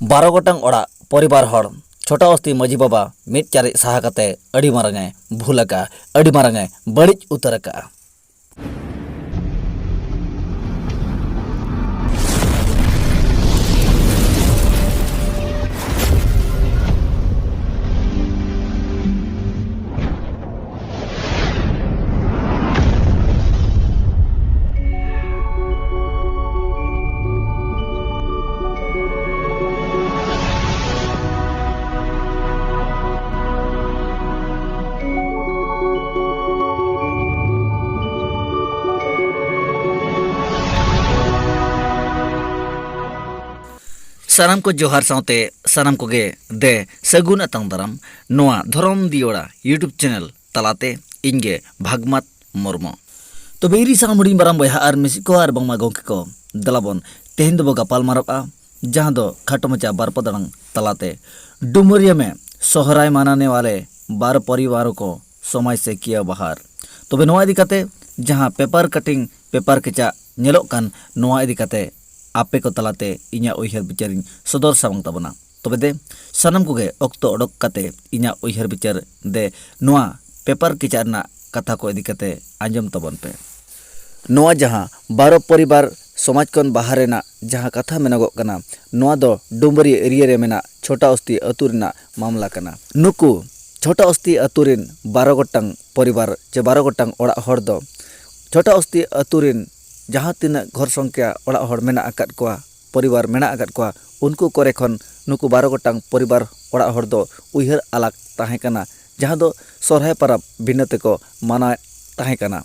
12 गोटांग ओड़ा परिवार हड़ छोटा अस्ती मजी बाबा मिट चारे साहा कते अड़ी मारंगे भूलका अड़ी मारंगे बड़िज उतरका। सानाम को जोहार साउते सानाम को गे दे सगुन अतंग दरम नोआ धरम दियोड़ा यूट्यूब चैनल तलाते इंगे भागमत मुर्मो तो बेरी सामुड़ी बराम बया आर मिसिको आर बंगमा गोंके को दलाबन तेहिन दो गपाल मारबा जहां दो खाटो मचा बारपदरंग तलाते डुमरिया में सोहराय मनाने वाले 12 परिवारों को समाज से किया बाहर। तो बे नोआ इदिकाते जहां पेपर कटिंग पेपर केचा नेलोक कान नोआ इदिकाते आपे को तलाते इन्या उयहर बिचारिन सदर सामंग तबना। तबे दे सनम को गे ओक्तो ओडक काते इन्या उयहर बिचार दे नोआ पेपर किचारना कथा को इदिकाते आंजम तबन पे। नोआ जहां 12 परिवार समाज कन बाहरेना जहां कथा मेनगो कना नोआ दो डुमरी एरिया रे मेना छोटा अस्ती अतुरना मामला कना। नुकु छोटा अस्ती अतुरिन 12 गोटांग परिवार जे 12 गोटांग ओड़ा हर दो छोटा अस्ती अतुरिन जहाँ तीना घर संख्या ओड़ा हर मेना आकाद कोआ परिवार मेना आकाद कोआ उनको करे खन नुकु 12 गोटांग परिवार ओड़ा हर दो उयहर अलग ताहे कना जहाँ दो सोरहाय परब भिन्नते को माना ताहे कना।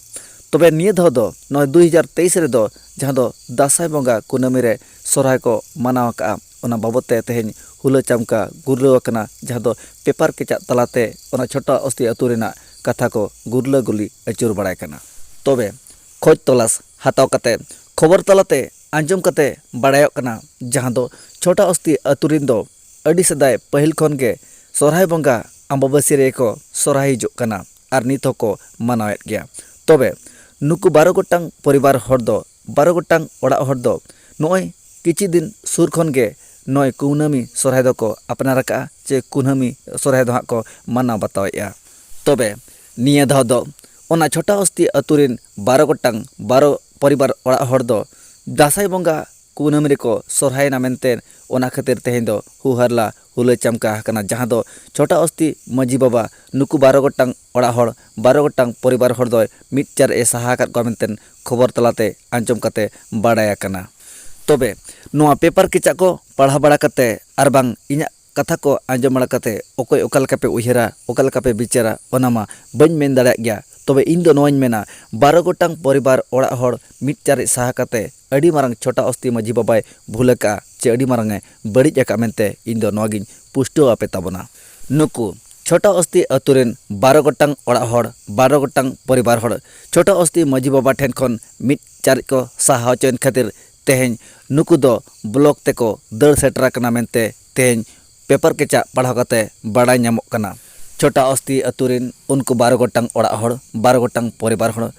तबे निये धो दो 2023 रे दो जहाँ दो दासाय बंगा कुनामी रे सोरहाय को मानाव का ओना बाबते तेहेन हुला चामका गुरलो कना जहाँ दो पेपर केचा तलाते ओना छोटा अस्ती अतु रेना कथा को गुरला गुली अचुर बड़ाय कना। तबे खोज तलाश हाताव कते खबर तलाते आंजम कते बड़ायोक कना जहां दो छोटा अस्ती अतुरिन दो अडी सदाय पहिल खन गे सोरहाय बंगा अम्बाबासी रे को सोरहाय हिजुक कना आर नित को मानावेत गया। तबे नुकु 12 गोटांग परिवार हर दो 12 गोटांग ओड़ा हर दो नोय किछि दिन सुर खन गे नोय कुनामी सोरहाय दो को अपनार का जे कुनामी सोरहाय दो को माना बतावेया। तबे निये धाव दो ओना छोटा अस्ती अतुरिन 12 गोटांग 12 परिवार ओड़ा हर दो दासाय बंगा कुनामी रे को सोरहाय ना मेनते ओना खातिर तेहेन दो हुहरला हुला चमका कना जहां दो छोटा अस्ती मजी बाबा नुकु 12 गोटांग ओड़ा हर 12 गोटांग परिवार हर दो मिट चार ए साहा कात को मेनते खबर तलाते आंजम कते बाडाया कना। तबे नोआ पेपर किचा को पढ़ा बड़ा कते आर बांग इन्या कथा को आंजम बड़ा कते ओकोय ओकल कापे उयहरा ओकल कापे बिचारा ओनामा बन मेन दाड़ा गया। तबे इन दो नोइन मेना 12 गोटांग परिवार ओड़ा हर मिट चार साहा काते अड़ी मारंग छोटा अस्ती मजी बाबाय भूलका चे अड़ी मारंगे बड़िज अका मेनते इन दो नोगिन पुष्टो आपे ताबना। नुकु छोटा अस्ती अतुरेन 12 गोटांग ओड़ा हर 12 गोटांग परिवार हर छोटा अस्ती मजी बाबा ठेन खन मिट चार को साहा चेन खातिर तेहेन नुकु दो ब्लॉक तेको दर सेटरा कना मेनते तेहेन पेपर केचा पढ़ा काते बड़ाय ᱧᱟᱢᱚᱜ कना। छोटा अस्ती अतुरिन उनको 12 गोटांग ओड़ा हर 12 गोटांग परिवार हर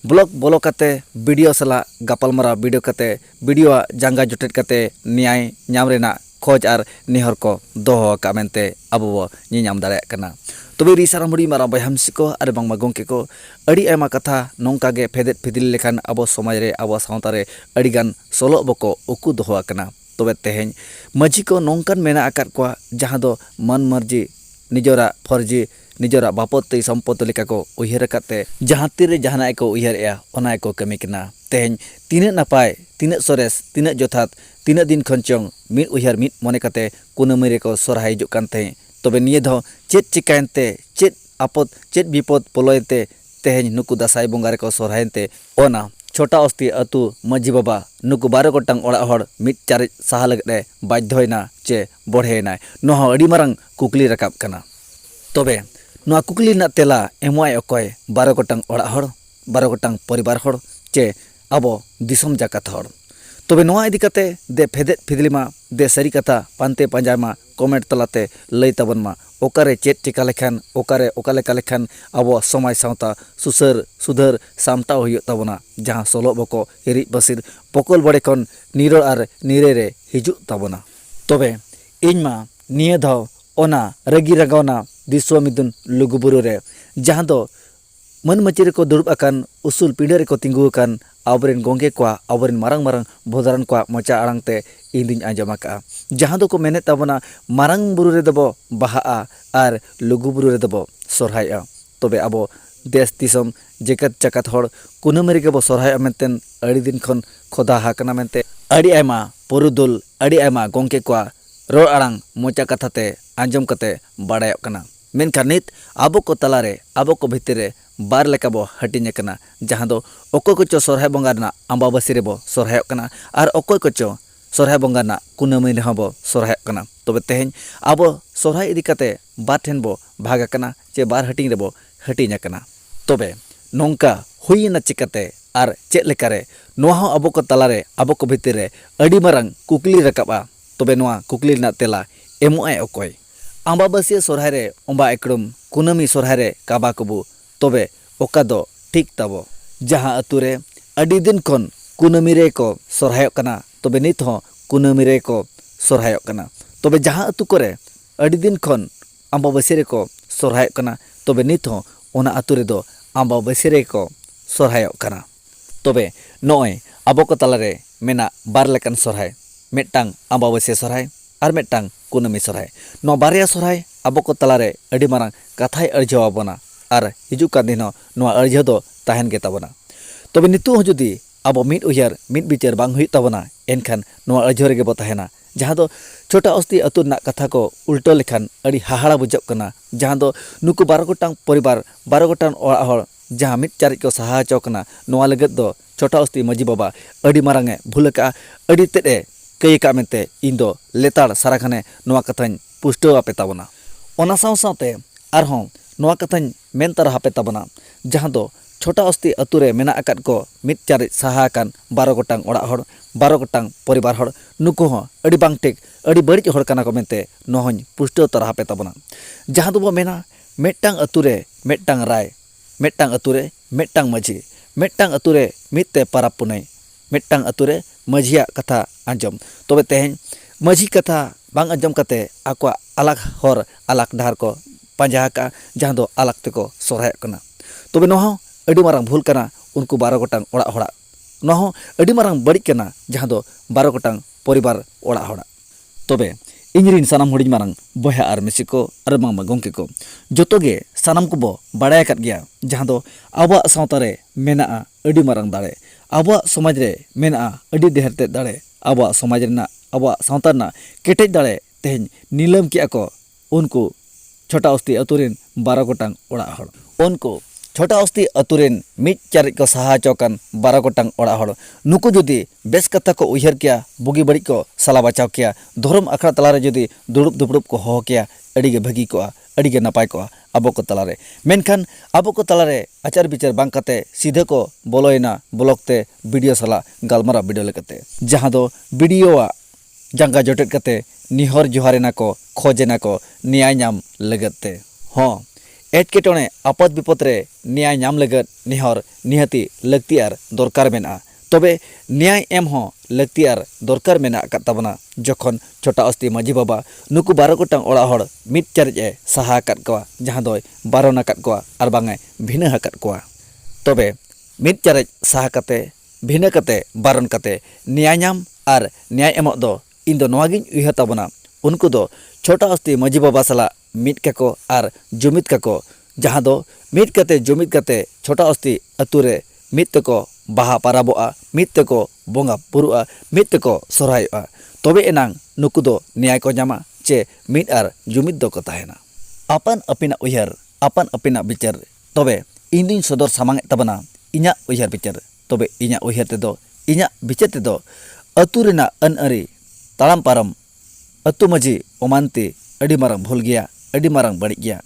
ब्लॉक बोलो काते वीडियो सला गपालमारा वीडियो काते वीडियो जांगा जुटेट काते न्याय ᱧᱟᱢ रेना खोज आर निहर को दोहो का मेनते अबो ᱧᱟᱢ दाᱲᱮᱭᱟᱜ कना। तबे रिसाराम हुडी मारा बयहामसिको आर बांगमा गोंके को अड़ी आयमा कथा नोंका गे फेदेत फिदिल लेखान अबो समाज रे अबो सावता रे अड़ी गान सोलो बको उकु दोहो कना। तबे तेहेन मजी को नोंकान मेना आकाद कोआ जहां दो मन मर्जी निजोरा फर्जी निजोरा बापत्ति सम्पत्ति लेका को उयहर काते जहां तीरे जहानाय को उयहर या ओनाय को कमी कना। तेहेन तिने नापाय तिने सोरेस तिने जोथात तिने दिन खनचों मिट उयहर मिट मने काते कुनामी रे को सोरहाय हिजुक कानते। तबे निये धो चेत चिकायनते चेत आपद चेत विपद पोलोयते तेहेन नुकु दासाय बंगा रे को सोरहायनते ओना छोटा अस्ती अतु मजी बाबा नुकु 12 गोटांग ओड़ा हर मिट चार साहा लगरे बाध्ययना चे बढ़ेना नोहा अड़ी मारंग कुकली रकाब कना। तबे नोआ कुकली ना तेला एमवाय अकय 12 गोटांग ओड़ा हर 12 गोटांग परिवार हर चे अबो दिसम जाकात हर। तबे नोआ इदी काते दे फेदेत फिदलिमा दे सरी कथा पानते पांजामा कमेंट तलाते लई ताबनमा ओकारे चेत चिका लेखान ओकारे ओका लेका लेखान अबो समाज सावता सुसर सुधर सामटाव हुयो ताबना जहां सोलो बको हिरि बसिर पकल बड़े खन निरो आर निरे रे हिजुक ताबना। तबे इनमा निया धाव ओना रगी रगावना दिसो मिदुन लुगुबुरु रे जहां दो मन मचिरे को दुड़ब अकान उसूल पीढ़े रे को तिंगु अकान आबरेन गोंगे को आबरेन मारंग मारंग भोदारन को मोचा आड़ांगते इंदिन आंजम आका जहां दो को मेने ताबना मारंग बुरु रे दबो बाहा आर लुगुबुरु रे दबो सोरहाया तबे आबो देश दिसम जेकत जकत हड़ कुनमरी के बो सोरहाया मेंतेन अड़ी दिन खन खोदा हाकना मेंते अड़ी आयमा पुरुदुल अड़ी आयमा गोंगे को रोड आड़ांग मोचा कथाते आंजम कते बाड़ायोग कना मेनखान नित आबो को तलारे आबो को भितरे बार लेका बो हटिंग कना जहां दो ओको कोचो सोरहाय बंगा ना अम्बाबासी रे बो सोरहायोग कना आर ओको कोचो सोरहाय बंगा ना कुनमई रे बो सोरहायोग कना तबे तेहेन आबो सोरहाय इदी कते बार ठेन बो भागा कना चे बार हटिंग रे बो हटिंग कना तबे नोंका हुईना चिकते आर चेक लेकारे नोहा हो आबो को तलारे आबो को भितरे अड़ी मारंग कुकली रकाबा तबे नोआ कुकली ना तेला एमोआय ओकोय अम्बाबासी सोरहाय रे ओंबा एकड़म कुनमी सोरहाय रे काबा कबू तबे ओका दो ठीक ताबो जहां अतुरे अड़ी दिन खन कुनमी रे को सोरहायोग कना तबे नित हो कुनमी रे को सोरहायोग कना तबे जहां अतु करे अड़ी दिन खन अम्बाबासी रे को सोरहायोग कना तबे नित हो ओना अतु रे दो अम्बाबासी रे को सोरहायोग कना तबे नॉय आबो को तलारे मेना बार लेकन सोरहाय मेटांग अम्बाबासी सोरहाय आर मेटांग कुनमी सोरहाय नो बारिया सोरहाय आबो को तलारे अड़ी मारंग कथाय अर्जाव आबोना आर हिजु कान दिन नो अर्जा दो ताहेन गे ताबोना तबे नितु हो जुदी आबो मिद उयार मिद बिचार बांग हुई ताबोना एनखान नो अर्जा रे गे बो ताहेना जहां दो छोटा अस्ति अतु ना कथा को उल्टो लेखान अड़ी हाहाड़ा बुझब कना जहां दो नुकु 12 गोटांग परिवार 12 गोटांग ओड़ा हड़ जहां मिद चारिज को सहा चौकना नोआ लगत दो छोटा अस्ति मजी बाबा अड़ी मारंगे भूलका अड़ी तेडे कई का मेंते इन दो लेताड़ साराखाने नोआ कथाñ पुष्टो आपे ताबोना ओना साव सावते आरहों नोआ कथाñ मेन तारा हापे ताबोना जहां दो छोटा अस्ति अतुरे मेना अकात को मिद चारिज सहा कान 12 गोटांग ओड़ा हड़ 12 गोटांग परिवार हड़ नुकु हो अड़ी बांग टेक अड़ी बड़िज हड़ काना को मेंते नोहñ पुष्टो तारा हापे ताबोना जहां दो बो मेना मेटांग अतुरे मेटांग राय मेटांग अतुरे मेटांग मजी मेटांग अतुरे मिदते पाराब पुनई मेटांग अतुरे मजिया कथा आंजम तबे तेहेन मजी कथा बांग आंजम कते आकवा अलग हर अलग डाहर को पांजा का जहां दो अलग तेको सोरहाय कना तबे नोहा अड़ी मारंग भूल कना उनको 12 गोटांग ओड़ा हड़ा नोहा अड़ी मारंग बड़ी कना जहां दो 12 गोटांग परिवार ओड़ा हड़ा तबे इंजरिन सानाम हुडिज मारंग बया आर मिसिको आर बांग गोंके को जोतोगे सानाम को बो बाड़ाय काट गया जहां दो आबा सावतारे मेना अड़ी मारंग दाड़े आबा समाज रे मेना अड़ी देहरते दाड़े आबा समाज रेना आबा सावतारना केटेज दाड़े तेहेन नीलम किया को उनको छोटा अस्ति अतुरेन 12 गोटांग ओड़ा हड़ उनको छोटा अस्ति अतुरेन मिद चारिज को सहा चौकान 12 गोटांग ओड़ा हड़ नुकु जुदी बेस कथा को उयहर किया बुगी बड़ी को सला बचाव किया धर्म अखड़ा तलारे जुदी दुड़ुब दुपड़ुब को हो किया अड़ीगे भगी को अड़ीगे नपाय को आबो को तलारे मेनखान आबो को तलारे आचार विचार बांग कते सीधे को बोलोयना ब्लॉगते वीडियो सला गालमारा वीडियो लेकते जहां दो वीडियो जंगा जोटेट कते निहर जोहारेना को खोजेना को न्याय नाम लगते हाँ एटकेटोने आपद विपद रे न्याय नाम लगत निहर निहती लगती आर दरकार मेना तबे न्याय एम हो लगती आर दरकार मेना ताबना जखन छोटा अस्ति मजी बाबा नुकु 12 गोटांग ओड़ा हड़ मिद चारिज ए सहा काट कोआ जहां दो बारना काट कोआ आर बांगे भिना हाकाट कोआ तबे मिद चारिज सहा कते भिना कते बारन कते न्याय नाम आर न्याय एमक दो इन दो नोवागिन उयहर ताबना उनको दो छोटा अस्ति मजी बाबा सला मिद kako आर जुमिद kako जहां दो मिद कते जुमिद कते छोटा अस्ति अतुरे मिद तको बाहा पाराबोआ मिद तको बोंगा पुरुआ मिद तको सोरहायोआ तबे एनांग नुकु दो न्याय को जामा चे मिद आर जुमिद दो को ताहेना आपन अपिना उयहर आपन अपिना बिचार तबे इंदिन सदर सामांग ताबना इना उयहर बिचार तबे इना उयहर तेदो इना बिचार तेदो अतुरेना अनअरी तालाम पारम अतु मजी ओमानती अड़ी मारंग भूल गया अड़ी मारंग बड़ी गया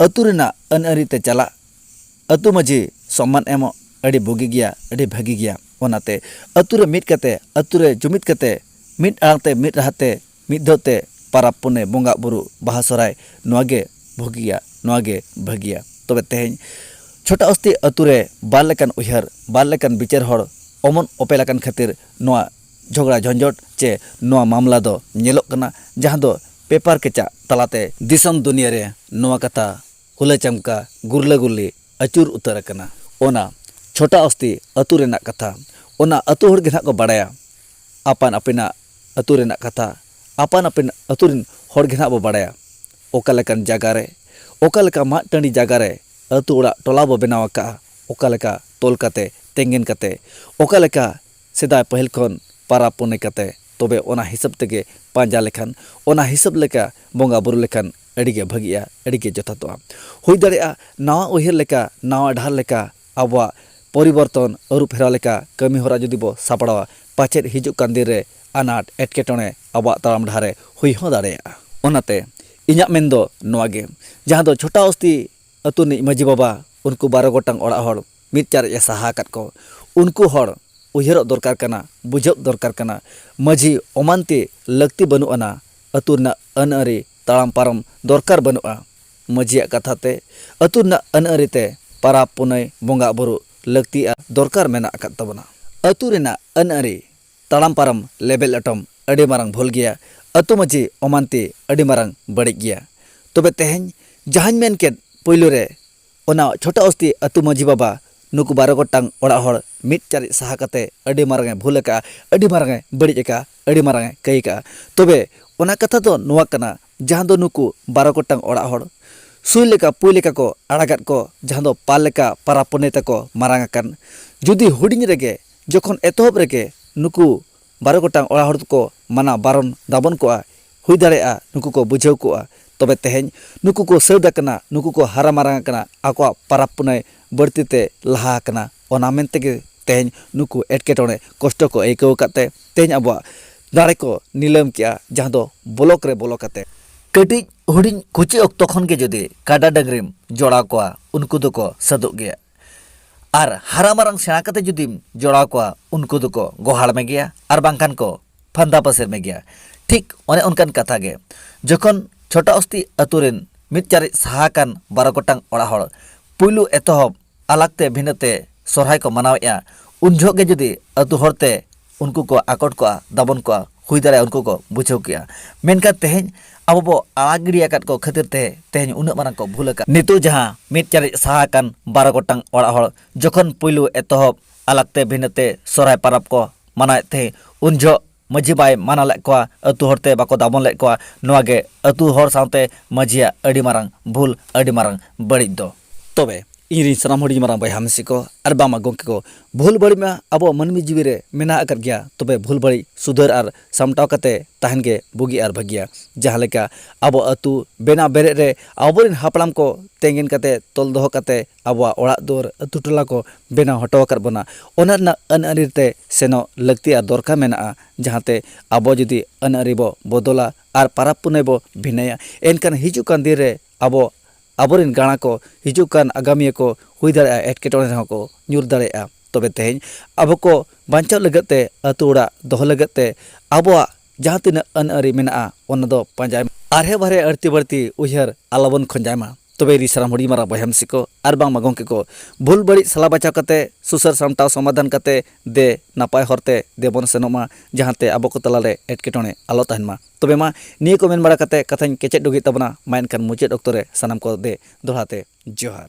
अतुरेना अनअरी ते चला अतु मजी सम्मान एमो अड़ी बुगी गया अड़ी भागी गया ओनाते अतुरे मिद कते अतुरे जुमिद कते मिद आंगते मिद रहते मिद धोते पाराब पुने बोंगा बुरु बाहा सोराय नोगे भोगिया नोगे भागिया तबे तेहेन छोटा अस्ति अतुरे बार लेकान उयहर बार लेकान बिचार हड़ ओमन ओपेलाकान खातिर नोआ झगड़ा झंझट चे नोआ मामला दो नेलोक कना जहां दो पेपर केचा तलाते दिसम दुनिया रे नोआ कथा हुला चमका गुरला गुरली अचूर उतर कना ओना छोटा अस्ति अतु रेना कथा ओना अतु हर गेना को बाड़ाया आपान अपिना अतु रेना कथा आपान अपिन अतु रिन हर गेना बो बाड़ाया ओका लेकन जागा रे ओका लेका मा टंडी जागा रे अतु ओड़ा टोला बो बनाव का ओका लेका तोल काते तेंगेन काते ओका लेका सेदाय पहल खन पारा पुने काते तबे ओना हिसाब तेगे पांजा लेखान ओना हिसाब लेका बोंगा बुरु लेखान अड़ीगे भगिया अड़ीगे जथातोआ हुई दाड़ेया नावा उहिर लेका नावा ढाल लेका आबवा परिवर्तन अरु फेरा लेका कमी होरा जुदी बो सापड़ावा पाचेद हिजुक कान दिन रे अनाट एटकेटोणे आबवा ताराम ढारे हुई हो दाड़ेया ओनाते इᱧᱟᱜ मेनदो नोआ गे जहां दो छोटा अस्ति अतु नि माजी बाबा उनको 12 गोटांग ओड़ा हड़ मिद चार ए सहा काट को उनको हड़ उहिर दरकार कना बुझब दरकार कना माजी ओमानते लगती बनु अना अतु ना अनअरी ताराम पारम दरकार बनुआ माजिया कथाते अतु ना अनअरी ते पारा पुनय बोंगा बुरु लगती दरकार मेना अकत तबना अतु रेना अनअरी ताराम पारम लेबेल अटम अडी मारंग भूल गया अतु माजी ओमानते अडी मारंग बड़ी गया तबे तेहन जहां मेन के पहलू रे ओना छोटा अस्ति अतु माजी बाबा नुकु 12 गोटांग ओड़ा हड़ मिद चारि सहा कते अडी मारंगे भूल का अडी मारंगे बड़ी का अडी मारंगे कई का तबे ओना कथा दो नोआ कना जहां दो नुकु 12 गोटांग ओड़ा हड़ सुई लेका पुई लेका को आड़ागात को जहां दो पाल लेका पारा पुने तको मारंग अकन जुदी हुडिंग रेगे जखन एतहब रेगे नुकु 12 गोटांग ओड़ा हड़ को माना बारन दाबन को हुई दाड़ेया नुकु को बुझाव को तबे तेहेन नुकु को सौदा कना नुकु को हारा मारंग कना आको पारा पुने बढ़तीते लहा कना ओना मेनतेगे तेहेन नुकु एटकेटोणे कष्ट को ऐकव काते तेहेन अब दाड़े को नीलम किया जहां दो ब्लॉक रे बोलो काते कटी हुडिंग कुची अक्तो खन के जदि काडा डंगरीम जोड़ा को उनको दो को सदुक गया आर हारा मारंग सेना काते जुदिम जोड़ा को उनको दो को गोहाड़ में गया आर बांकान को फंदा पसेर में गया ठीक ओने उनकान कथा गे जखन छोटा अस्ति अतुरेन मिद चारि सहाकान 12 गोटांग ओड़ा हड़ पुलु एतहब अलगते भिन्नते सोरहाय को मनावेया उन झोगे जुदी अतु हरते उनको को आकट को दाबन को हुई दाड़े उनको को बुझाव किया मेनका तेहेन अब बो आगिड़िया काट को खातिर ते तेहेन उन मारंग को भूल का नितु जहां मिद चारि सहाकान 12 गोटांग ओड़ा हड़ जखन पुलु एतहब अलगते भिन्नते सोरहाय पारब को मनाए थे उन झो माजी बाय माना ले को अतु हरते बाको दाबन ले को नोआगे अतु हर सावते माजिया अडी मारंग भूल अडी मारंग बड़ी दो तबे इरी सनाम हड़ी मारंग बाय हमसी को आर बामा गोंके को भूल बड़ी में अब मनमी जीवी रे मेना अकर गया तबे भूल बड़ी सुधर आर सामटाव कते तहन गे बुगी आर भगिया जहां लेका अब अतु बेना बेरे रे अबरिन हापड़ाम को तेंगेन कते तोल दोहो कते अब ओड़ा दोर अतु टोला को बेना हटो कर बना ओनरना अनअरिते सेनो लगती आर दरकार मेना जहांते अब जुदी अनअरि बो बदला आर पाराप पुने बो भिनया एनकान हिजुकान दिन रे अब आबोरिन गाणा को हिजुकान आगामी को हुई दाड़ेया एटकेटोणे रह को ᱧᱩᱨ दाड़ेया तबे तेहेन अब को बांचाव लगते अतु ओड़ा दोहो लगते आबोआ जहां तिना अनअरि मेना ओना दो पांजाय आरहे बारे अड़ती बड़ती उहर आलाबन खंजायमा तबे रिसराम हड़ी मारा बहमसी को आर बांग मागोंके को भूल बड़ी सला बचाव कते सुसर सामटाव समाधान कते दे नापाय हरते देबन सेनोमा जहांते आबो को तलारे एटकेटोणे आलो तहनमा तबे मा निये को मेन बड़ा कते कथाñ केचेद डुगि तबना माइन खान मुचेद अक्तो रे सनाम को दे दोहाते जोहार।